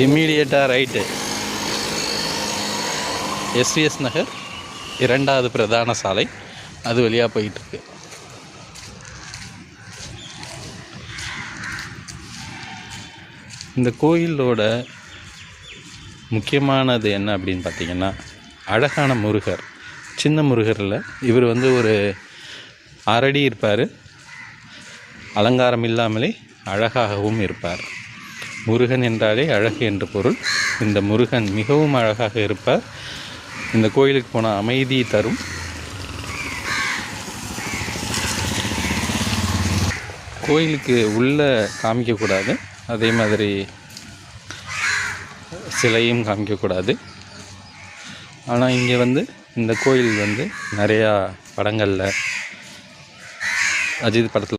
இம்மீடியட்டாக right SVS நகர் 2வது பிரதான சாலை அது வழியாக போயிட்டுருக்கு. இந்த கோயிலோட முக்கியமானது என்ன அப்படின்னு பார்த்தீங்கன்னா, அழகான முருகர். சின்ன முருகரில் இவர் ஒரு 6 அடி இருப்பார். அலங்காரம் இல்லாமலே அழகாகவும் இருப்பார். முருகன் என்றாலே அழகு என்று பொருள். இந்த முருகன் மிகவும் அழகாக இருப்பார். இந்த கோயிலுக்கு போனால் அமைதி தரும். கோயிலுக்கு உள்ளே காமிக்கக்கூடாது, அதே மாதிரி சிலையும் காமிக்கக்கூடாது. ஆனால் இங்கே இந்த கோயில் நிறையா படங்களில் அஜித் படத்தில்